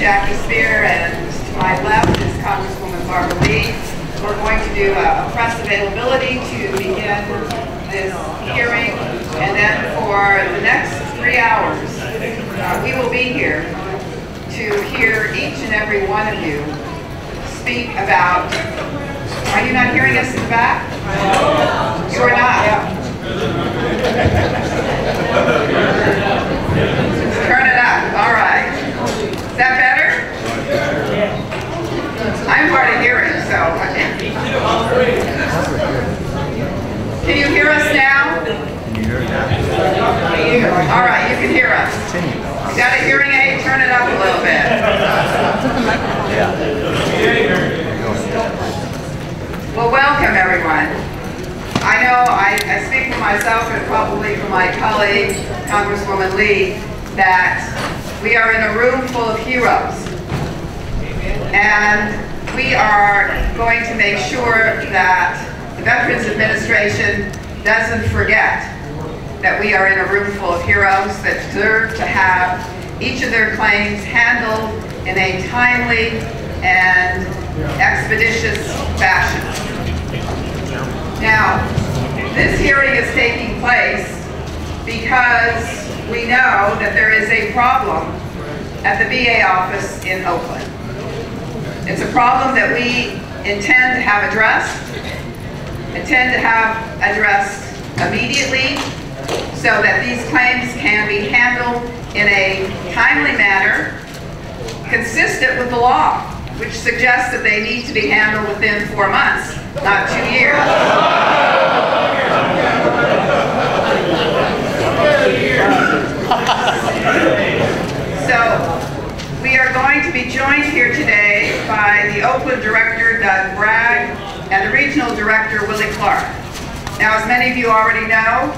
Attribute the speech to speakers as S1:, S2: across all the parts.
S1: Jackie Speier, and to my left is Congresswoman Barbara Lee. We're going to do a press availability to begin this hearing, and then for the next 3 hours, we will be here to hear each and every one of you speak about. Are you not hearing us in the back? You are not. Turn it up. All right. Is that better? I'm hard of hearing, so. Can you hear us now? All right, you can hear us. You got a hearing aid? Turn it up a little bit. Well, welcome everyone. I know I speak for myself and probably for my colleague, Congresswoman Lee, that we are in a room full of heroes. And we are going to make sure that the Veterans Administration doesn't forget that we are in a room full of heroes that deserve to have each of their claims handled in a timely and expeditious fashion. Now, this hearing is taking place because we know that there is a problem at the VA office in Oakland. It's a problem that we intend to have addressed immediately so that these claims can be handled in a timely manner consistent with the law, which suggests that they need to be handled within 4 months, not 2 years. So, we are going to be joined here today by the Oakland Director, Doug Bragg, and the Regional Director, Willie Clark. Now, as many of you already know,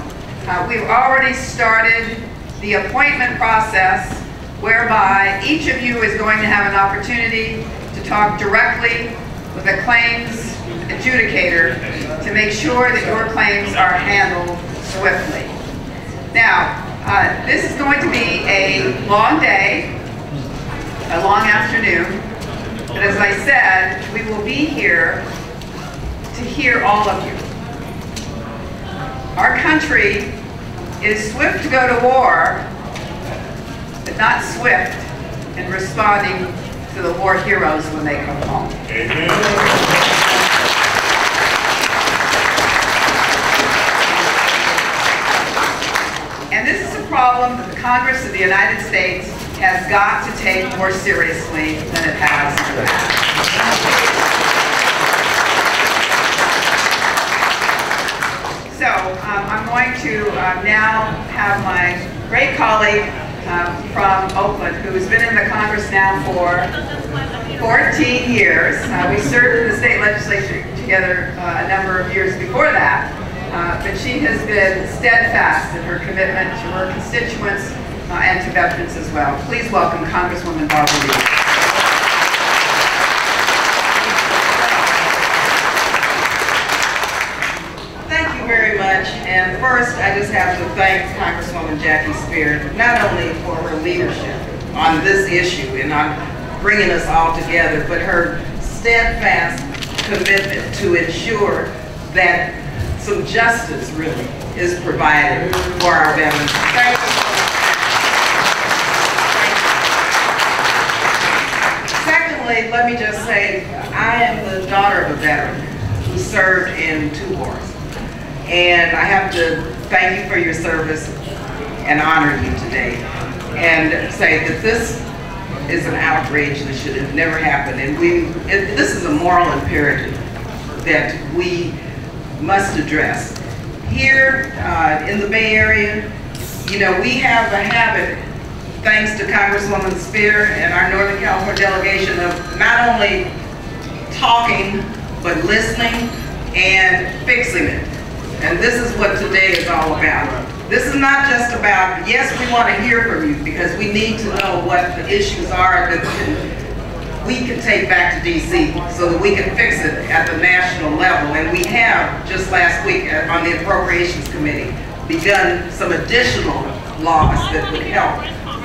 S1: we've already started the appointment process whereby each of you is going to have an opportunity to talk directly with a claims adjudicator to make sure that your claims are handled swiftly. Now, this is going to be a long day, a long afternoon, but as I said, we will be here to hear all of you. Our country is swift to go to war, but not swift in responding to the war heroes when they come home. Amen. And this is a problem that the Congress of the United States has got to take more seriously than it has in the past. So I'm going to now have my great colleague from Oakland, who has been in the Congress now for 14 years. We served in the state legislature together a number of years before that, but she has been steadfast in her commitment to her constituents and to veterans as well. Please welcome Congresswoman Barbara Lee.
S2: Thank you very much. And first, I just have to thank Congresswoman Jackie Speier, not only for her leadership on this issue and on bringing us all together, but her steadfast commitment to ensure that some justice really is provided for our veterans. Thank you. Secondly, let me just say, I am the daughter of a veteran who served in 2 wars. And I have to thank you for your service and honor you today and say that this is an outrage that should have never happened. And this is a moral imperative that we must address. Here in the Bay Area, you know, we have a habit, thanks to Congresswoman Speier and our Northern California delegation, of not only talking, but listening and fixing it. And this is what today is all about. This is not just about, yes, we want to hear from you because we need to know what the issues are that we can take back to DC so that we can fix it at the national level. And we have, just last week on the Appropriations Committee, begun some additional laws that would help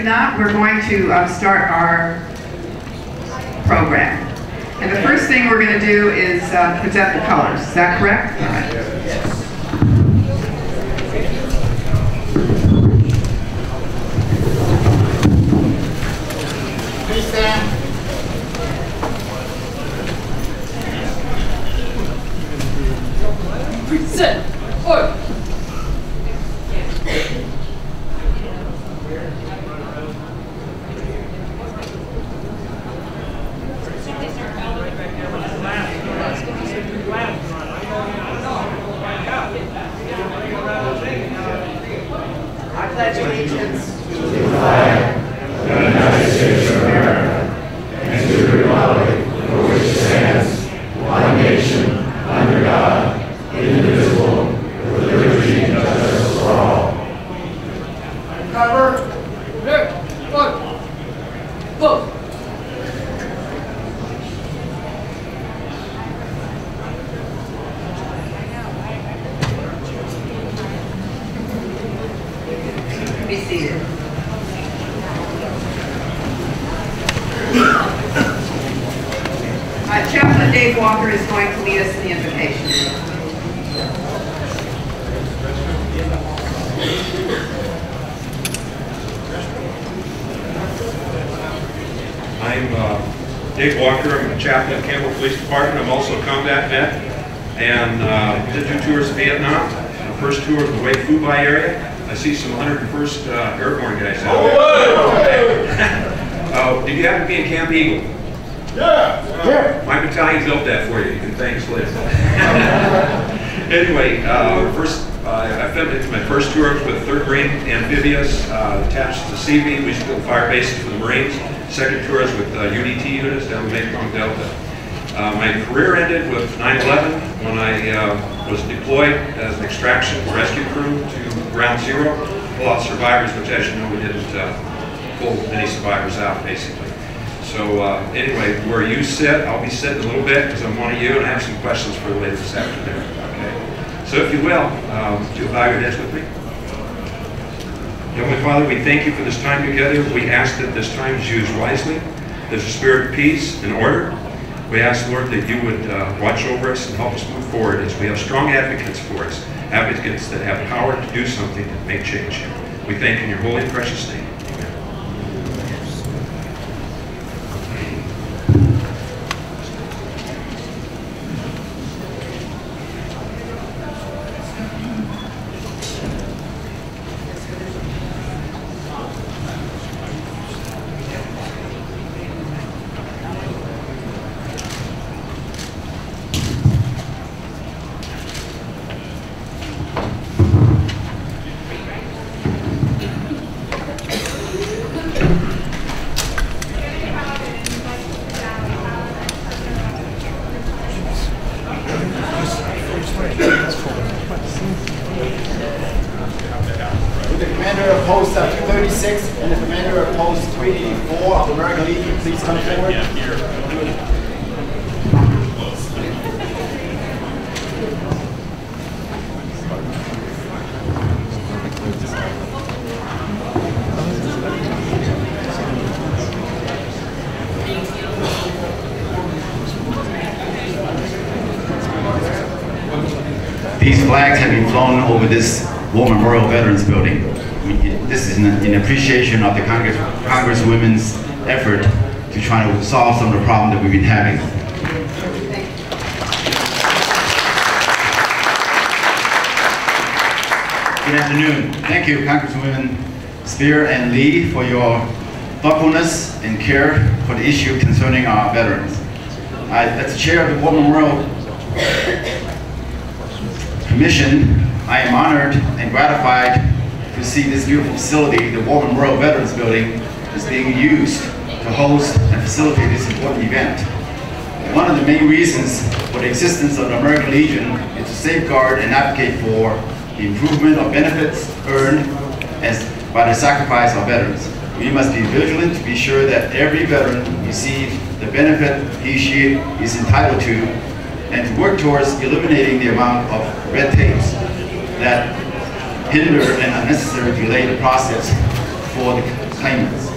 S1: If not, we're going to start our program. And the first thing we're going to do is present the colors. Is that correct? All right.
S3: Please stand.
S4: Present. Order.
S1: I pledge allegiance
S5: to the flag of the United States of America and to the republic for which it stands, one nation, under God, indivisible, with liberty and justice for all.
S3: Cover.
S4: Vote.
S1: be seated. Chaplain Dave Walker is going to lead us in the invocation.
S6: I'm Dave Walker. I'm a chaplain at Campbell Police Department. I'm also a combat vet, and did 2 tours of Vietnam. The first tour of the Wei Phu Bai area. I see some 101st Airborne guys out there. Did you happen to be in Camp Eagle? Yeah. My battalion's built that for you. You can thank us later. Anyway, I finished my first tour with 3rd Marine Amphibious attached to the CV. We used to build fire bases for the Marines. Second tour is with UDT units down the Mekong Delta. My career ended with 9/11 when I was deployed as an extraction rescue crew to Ground Zero. Pull out survivors, which, as you know, we didn't pull many survivors out, basically. So anyway, where you sit, I'll be sitting a little bit because I'm one of you, and I have some questions for you later this afternoon. Okay. So if you will, do you bow your heads with me? Heavenly Father, we thank you for this time together. We ask that this time is used wisely. There's a spirit of peace and order. We ask, Lord, that you would watch over us and help us move forward as we have strong advocates for us, advocates that have power to do something that may change here. We thank you in your holy and precious name.
S7: These flags have been flown over this War Memorial Veterans Building. This is in appreciation of the Congresswomen's effort to try to solve some of the problems that we've been having. Good afternoon. Thank you, Congresswomen Speier and Lee, for your thoughtfulness and care for the issue concerning our veterans. As the chair of the War Memorial Commission, I am honored and gratified to see this beautiful facility, the War Memorial Veterans Building, is being used to host and facilitate this important event. One of the main reasons for the existence of the American Legion is to safeguard and advocate for the improvement of benefits earned by the sacrifice of veterans. We must be vigilant to be sure that every veteran receives the benefit he or she is entitled to, and to work towards eliminating the amount of red tapes that hinder and unnecessarily delay the process for the claimants.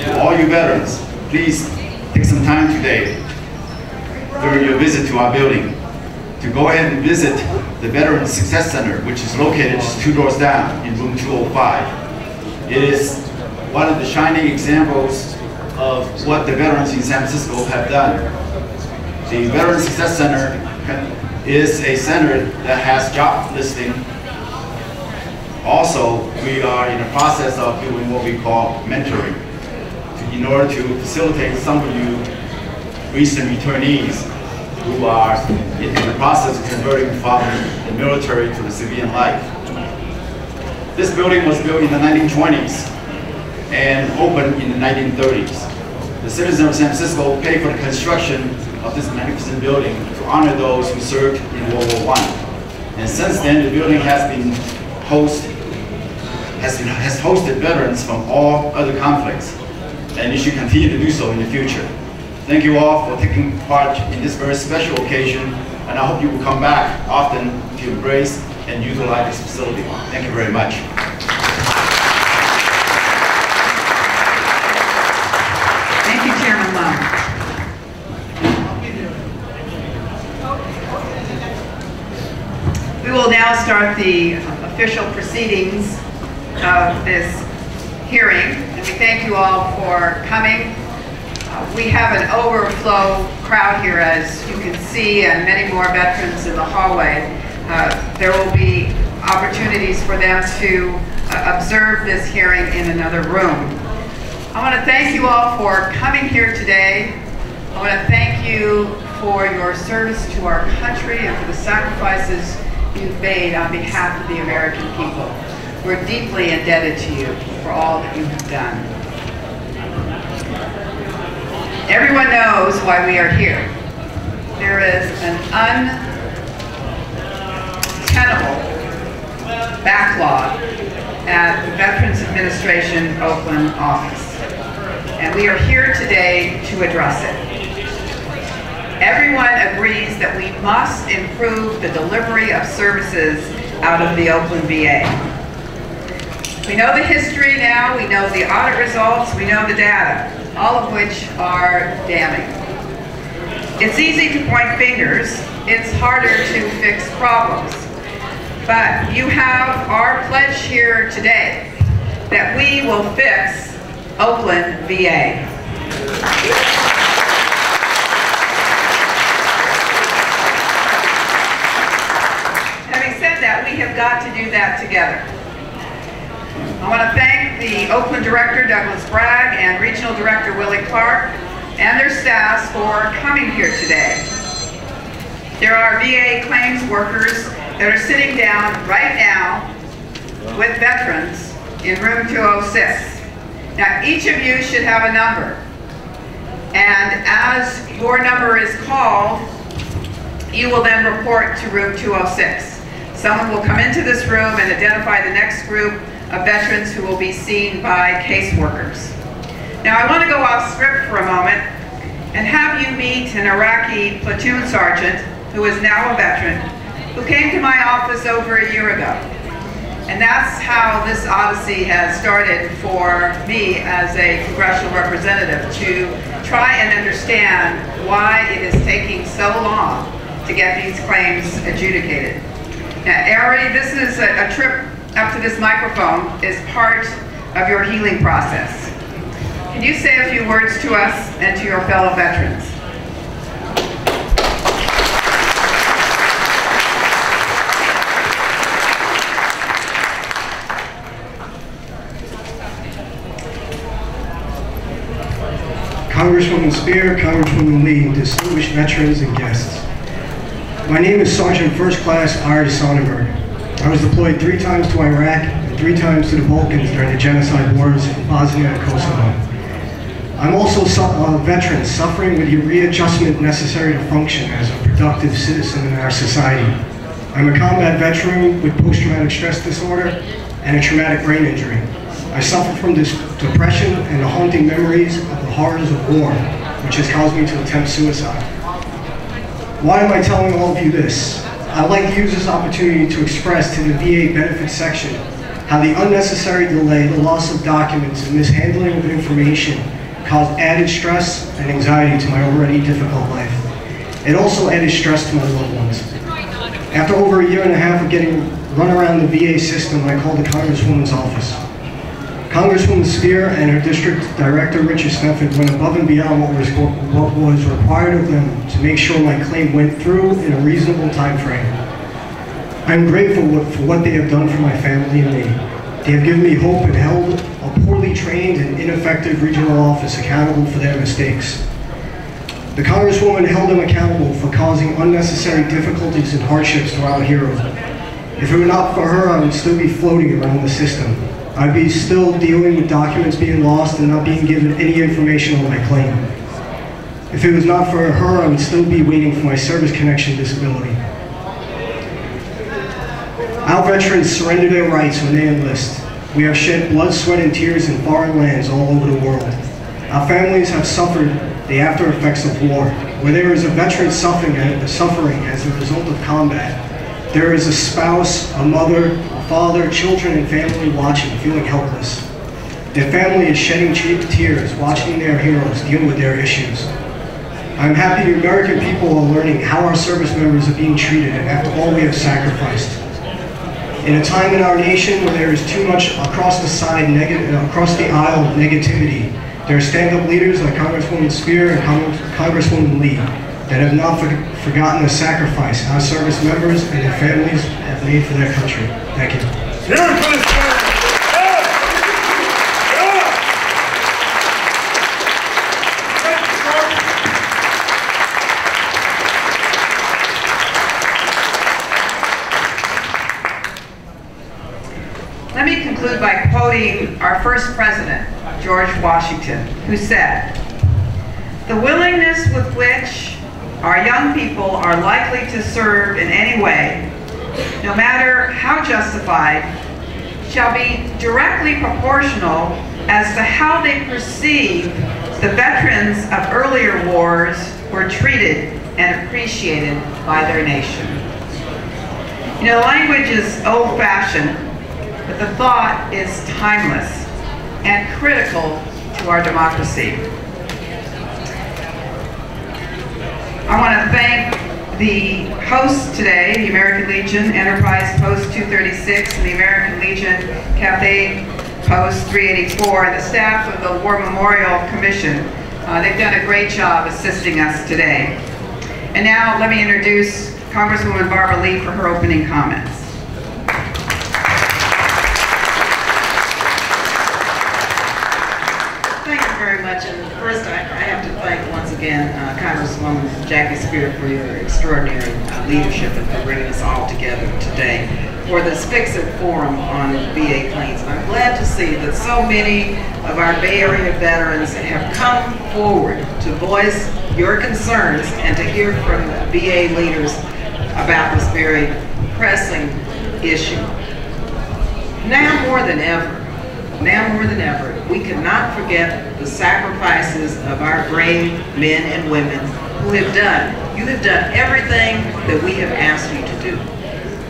S7: To all you veterans, please take some time today during your visit to our building to go ahead and visit the Veterans Success Center, which is located just 2 doors down in room 205. It is one of the shining examples of what the veterans in San Francisco have done. The Veterans Success Center is a center that has job listing. Also, we are in the process of doing what we call mentoring in order to facilitate some of you recent returnees who are in the process of converting from the military to the civilian life. This building was built in the 1920s and opened in the 1930s. The citizens of San Francisco paid for the construction of this magnificent building to honor those who served in World War I. And since then, the building has hosted veterans from all other conflicts, and it should continue to do so in the future. Thank you all for taking part in this very special occasion, and I hope you will come back often to embrace and utilize this facility. Thank you very much.
S1: Thank you, Chairman Lum. We will now start the official proceedings of this hearing, and we thank you all for coming. We have an overflow crowd here, as you can see, and many more veterans in the hallway. There will be opportunities for them to observe this hearing in another room. I want to thank you all for coming here today. I want to thank you for your service to our country and for the sacrifices you've made on behalf of the American people. We're deeply indebted to you for all that you have done. Everyone knows why we are here. There is an untenable backlog at the Veterans Administration Oakland office, and we are here today to address it. Everyone agrees that we must improve the delivery of services out of the Oakland VA. We know the history now, we know the audit results, we know the data, all of which are damning. It's easy to point fingers, it's harder to fix problems. But you have our pledge here today that we will fix Oakland VA. Having said that, we have got to do that together. I want to thank the Oakland Director, Douglas Bragg, and Regional Director, Willie Clark, and their staffs for coming here today. There are VA claims workers that are sitting down right now with veterans in room 206. Now, each of you should have a number. And as your number is called, you will then report to room 206. Someone will come into this room and identify the next group of veterans who will be seen by caseworkers. Now, I want to go off script for a moment and have you meet an Iraqi platoon sergeant who is now a veteran who came to my office over a year ago. And that's how this odyssey has started for me as a congressional representative, to try and understand why it is taking so long to get these claims adjudicated. Now, Ari, this is a trip up to this microphone is part of your healing process. Can you say a few words to us and to your fellow veterans?
S8: Congresswoman Speier, Congresswoman Lee, distinguished veterans and guests. My name is Sergeant First Class Ari Sonnenberg. I was deployed 3 times to Iraq and 3 times to the Balkans during the genocide wars in Bosnia and Kosovo. I'm also a veteran suffering with the readjustment necessary to function as a productive citizen in our society. I'm a combat veteran with post-traumatic stress disorder and a traumatic brain injury. I suffer from this depression and the haunting memories of the horrors of war, which has caused me to attempt suicide. Why am I telling all of you this? I'd like to use this opportunity to express to the VA benefits section how the unnecessary delay, the loss of documents, and mishandling of information caused added stress and anxiety to my already difficult life. It also added stress to my loved ones. After over a year and a half of getting run around the VA system, I called the Congresswoman's office. Congresswoman Speier and her district director, Richard Snefford, went above and beyond what was required of them to make sure my claim went through in a reasonable time frame. I'm grateful for what they have done for my family and me. They have given me hope and held a poorly trained and ineffective regional office accountable for their mistakes. The Congresswoman held them accountable for causing unnecessary difficulties and hardships to our hero. If it were not for her, I would still be floating around the system. I'd be still dealing with documents being lost and not being given any information on my claim. If it was not for her, I would still be waiting for my service connection disability. Our veterans surrender their rights when they enlist. We have shed blood, sweat, and tears in foreign lands all over the world. Our families have suffered the after effects of war. Where there is a veteran suffering as a result of combat, there is a spouse, a mother, a father, children, and family watching, feeling helpless. Their family is shedding tears, watching their heroes deal with their issues. I'm happy the American people are learning how our service members are being treated after all we have sacrificed. In a time in our nation where there is too much across the aisle of negativity, there are stand-up leaders like Congresswoman Speier and Congresswoman Lee that have not forgotten the sacrifice our service members and their families have made for their country. Thank you.
S1: Let me conclude by quoting our first president, George Washington, who said, "The willingness with which our young people are likely to serve in any way, no matter how justified, shall be directly proportional as to how they perceive the veterans of earlier wars were treated and appreciated by their nation." You know, the language is old-fashioned, but the thought is timeless and critical to our democracy. I want to thank the hosts today, the American Legion Enterprise Post 236 and the American Legion Cathay Post 384, and the staff of the War Memorial Commission. They've done a great job assisting us today. And now let me introduce Congresswoman Barbara Lee for her opening comments.
S2: Very much, and first I have to thank once again Congresswoman Jackie Speier for your extraordinary leadership and for bringing us all together today for this Fix-It Forum on VA claims. And I'm glad to see that so many of our Bay Area veterans have come forward to voice your concerns and to hear from VA leaders about this very pressing issue. Now more than ever, we cannot forget the sacrifices of our brave men and women who have done. You have done everything that we have asked you to do.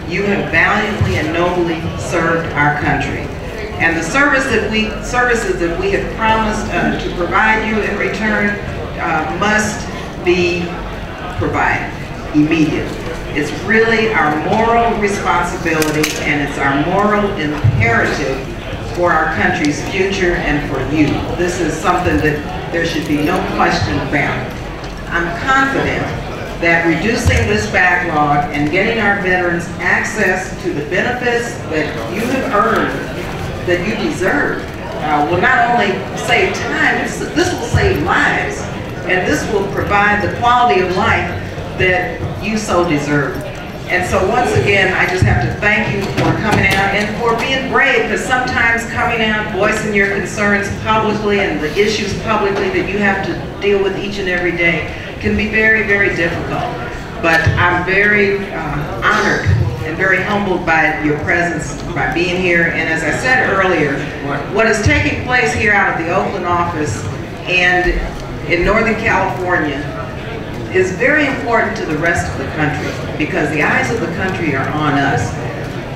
S2: You have valiantly and nobly served our country. And the services that we have promised to provide you in return must be provided immediately. It's really our moral responsibility and it's our moral imperative for our country's future and for you. This is something that there should be no question about. I'm confident that reducing this backlog and getting our veterans access to the benefits that you have earned, that you deserve, will not only save time, this will save lives, and this will provide the quality of life that you so deserve. And so once again, I just have to thank you for coming out and for being brave, because sometimes coming out, voicing your concerns publicly and the issues publicly that you have to deal with each and every day can be very, very difficult. But I'm very honored and very humbled by your presence, by being here. And as I said earlier, what is taking place here out of the Oakland office and in Northern California is very important to the rest of the country, because the eyes of the country are on us.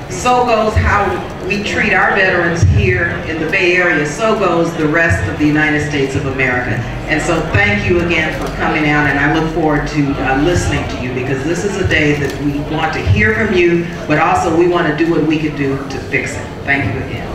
S2: so goes how we treat our veterans here in the Bay Area, so goes the rest of the United States of America. And so thank you again for coming out, and I look forward to listening to you, because this is a day that we want to hear from you, but also we want to do what we can do to fix it. Thank you again.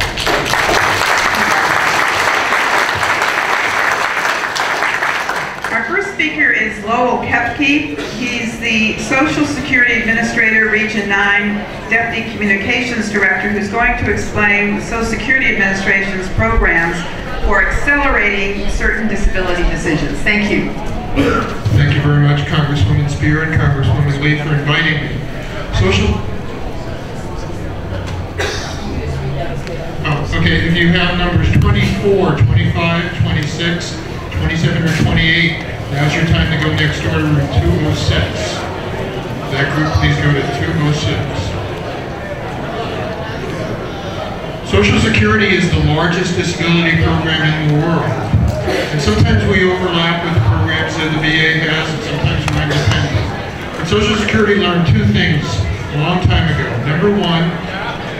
S1: Our first speaker is Lowell Kepke. He's the Social Security Administrator, Region 9, Deputy Communications Director, who's going to explain the Social Security Administration's programs for accelerating certain disability decisions. Thank you.
S9: Thank you very much, Congresswoman Speier and Congresswoman Lee, for inviting me. Okay, if you have numbers 24, 25, 26, 27, or 28, now's your time to go next door to room 206. That group, please go to 206. Social Security is the largest disability program in the world. And sometimes we overlap with the programs that the VA has, and sometimes we're independent. But Social Security learned two things a long time ago. Number one,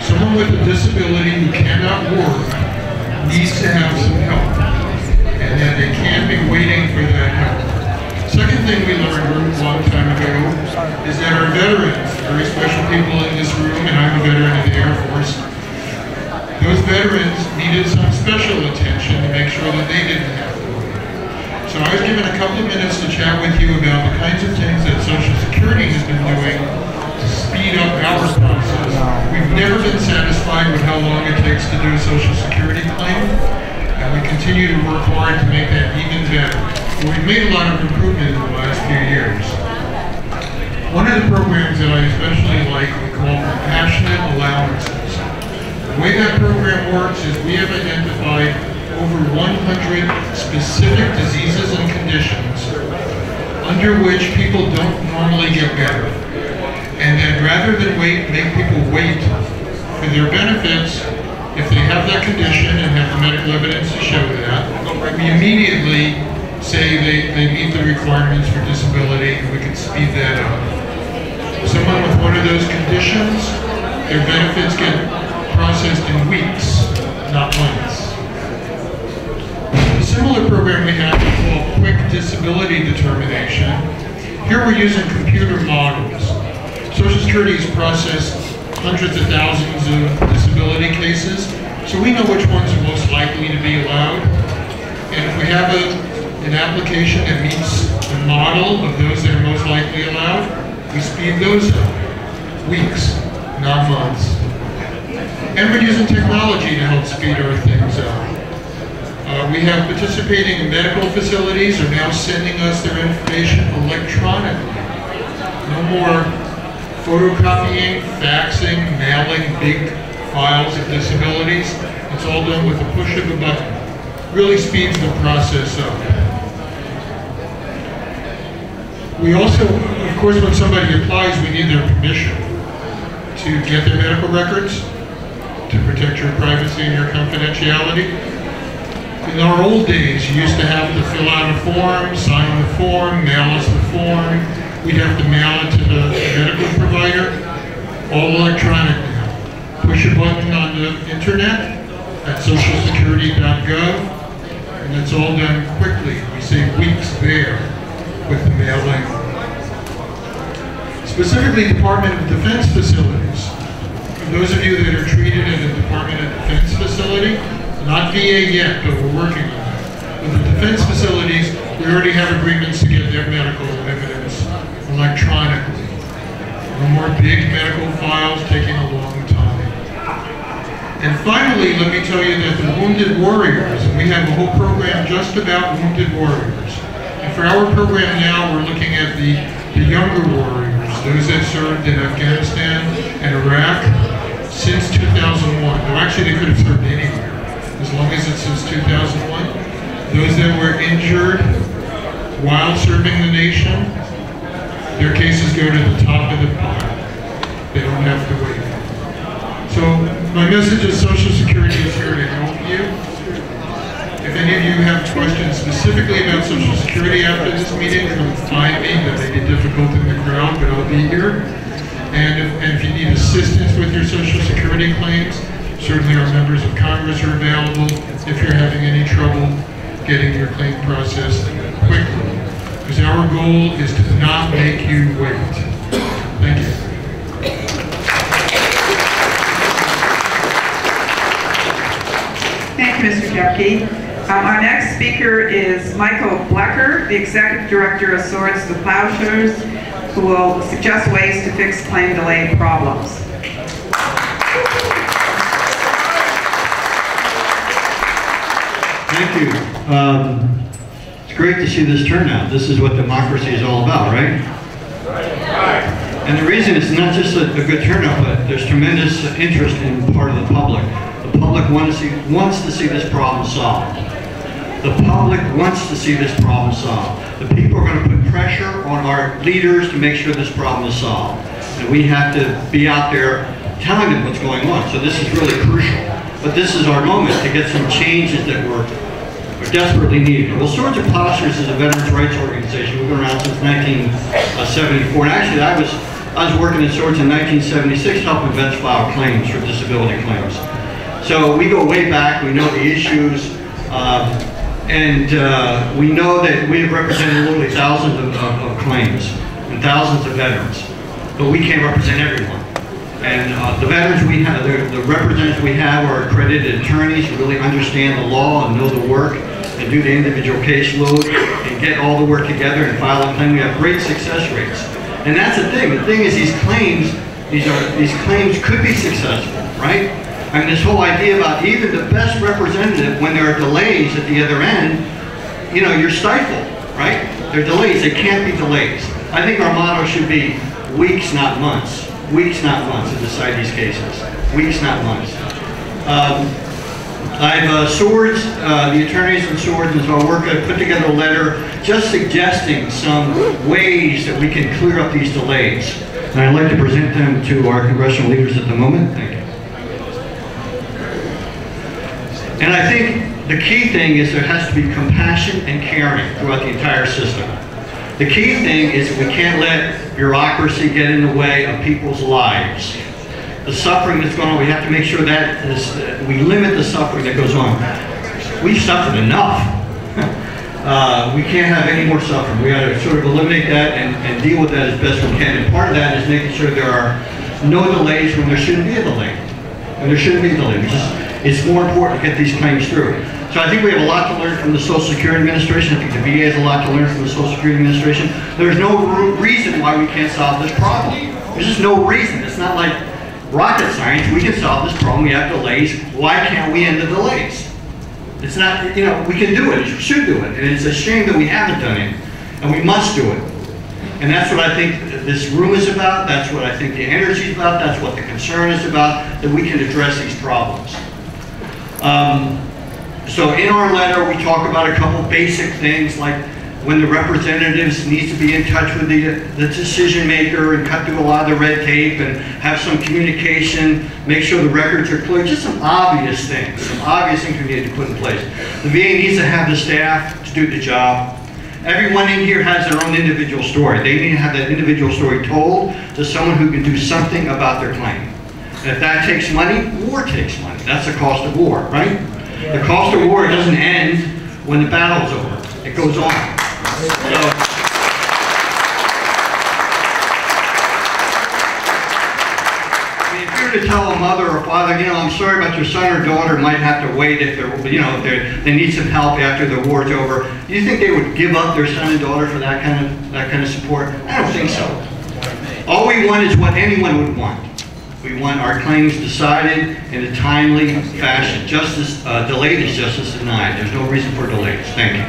S9: someone with a disability who cannot work needs to have some help, and that they can't be waiting for that help. Second thing we learned a long time ago is that our veterans, very special people in this room, and I'm a veteran of the Air Force, those veterans needed some special attention to make sure that they didn't have to wait. So I was given a couple of minutes to chat with you about the kinds of things that Social Security has been doing to speed up our process. We've never been satisfied with how long it takes to do a Social Security claim, and we continue to work hard to make that even better. We've made a lot of improvement in the last few years. One of the programs that I especially like we call compassionate allowances. The way that program works is we have identified over 100 specific diseases and conditions under which people don't normally get better. And then rather than make people wait for their benefits, if they have that condition and have the medical evidence to show that, we immediately say they meet the requirements for disability, and we can speed that up. Someone with one of those conditions, their benefits get processed in weeks, not months. A similar program we have is called Quick Disability Determination. Here we're using computer models. Social Security has processed hundreds of thousands of disability cases, so we know which ones are most likely to be allowed. And if we have an application that meets the model of those that are most likely allowed, we speed those up. Weeks, not months. And we're using technology to help speed our things up. We have participating medical facilities are now sending us their information electronically. No more photocopying, faxing, mailing big files of disabilities. It's all done with the push of a button. Really speeds the process up. We also, of course, when somebody applies, we need their permission to get their medical records, to protect your privacy and your confidentiality. In our old days, you used to have to fill out a form, sign the form, mail us the form. We'd have to mail it to the medical provider. All electronic now. Push a button on the internet at socialsecurity.gov, and it's all done quickly. We save weeks there with the mailing. Specifically, Department of Defense facilities. For those of you that are treated in a Department of Defense facility, not VA yet, but we're working on that. With the defense facilities, we already have agreements to get their medical evidence electronically. No more big medical files taking a long time. And finally, let me tell you that the Wounded Warriors, and we have a whole program just about Wounded Warriors. And for our program now, we're looking at the younger warriors, those that served in Afghanistan and Iraq since 2001. No, actually, they could have served anywhere, as long as it's since 2001. Those that were injured while serving the nation, their cases go to the top of the pile. They don't have to wait. So my message is Social Security is here to help you. If any of you have questions specifically about Social Security after this meeting, come find me. That may be difficult in the crowd, but I'll be here. And if you need assistance with your Social Security claims, certainly our members of Congress are available if you're having any trouble getting your claim processed quickly. Because our goal is to not make you wait. Thank you.
S1: Thank you, Mr. Jepke. Our next speaker is Michael Blecker, the Executive Director of Swords to Plowshares, who will suggest ways to fix claim delay problems.
S10: Thank you. It's great to see this turnout. This is what democracy is all about, right? Right. And the reason it's not just a good turnout, but there's tremendous interest in part of the public. The public wants to see this problem solved. The public wants to see this problem solved. The people are going to put pressure on our leaders to make sure this problem is solved. And we have to be out there telling them what's going on. So this is really crucial. But this is our moment to get some changes that were desperately needed. Well, Swords to Plowshares is a veterans' rights organization. We've been around since 1974. And actually, I was working at Swords in 1976 helping vets file claims for disability claims. So we go way back. We know the issues. We know that we have represented literally thousands of claims and thousands of veterans, but we can't represent everyone. And the veterans we have, the representatives we have are accredited attorneys who really understand the law and know the work and do the individual caseload and get all the work together and file a claim. We have great success rates. And that's the thing. The thing is these claims could be successful, right? I mean, this whole idea about even the best representative, when there are delays at the other end, you know, you're stifled, right? There are delays. They can't be delays. I think our motto should be weeks, not months. Weeks, not months, to decide these cases. Weeks, not months. I've Swords, the attorneys in Swords, and so I put together a letter just suggesting some ways that we can clear up these delays. And I'd like to present them to our congressional leaders at the moment. Thank you. And I think the key thing is there has to be compassion and caring throughout the entire system. The key thing is we can't let bureaucracy get in the way of people's lives. The suffering that's going on, we have to make sure that we limit the suffering that goes on. We've suffered enough. We can't have any more suffering. We got to sort of eliminate that and deal with that as best we can. And part of that is making sure there are no delays when there shouldn't be a delay. When there shouldn't be a delay. It's more important to get these claims through. So I think we have a lot to learn from the Social Security Administration. I think the VA has a lot to learn from the Social Security Administration. There's no reason why we can't solve this problem. There's just no reason. It's not like rocket science. We can solve this problem. We have delays. Why can't we end the delays? It's not, you know, we can do it. We should do it. And it's a shame that we haven't done it. And we must do it. And that's what I think this room is about. That's what I think the energy is about. That's what the concern is about, that we can address these problems. So in our letter, we talk about a couple basic things, like when the representatives need to be in touch with the decision maker and cut through a lot of the red tape and have some communication, make sure the records are clear, just some obvious things we need to put in place. The VA needs to have the staff to do the job. Everyone in here has their own individual story. They need to have that individual story told to someone who can do something about their claim. And if that takes money, war takes money. That's the cost of war, right? The cost of war doesn't end when the battle's over. It goes on. So, if you're to tell a mother or father, you know, I'm sorry about your son or daughter might have to wait if they're, you know, if they need some help after the war's over, do you think they would give up their son and daughter for that kind of support? I don't think so. All we want is what anyone would want. We want our claims decided in a timely fashion. Justice delayed is justice denied. There's no reason for delays. Thank you.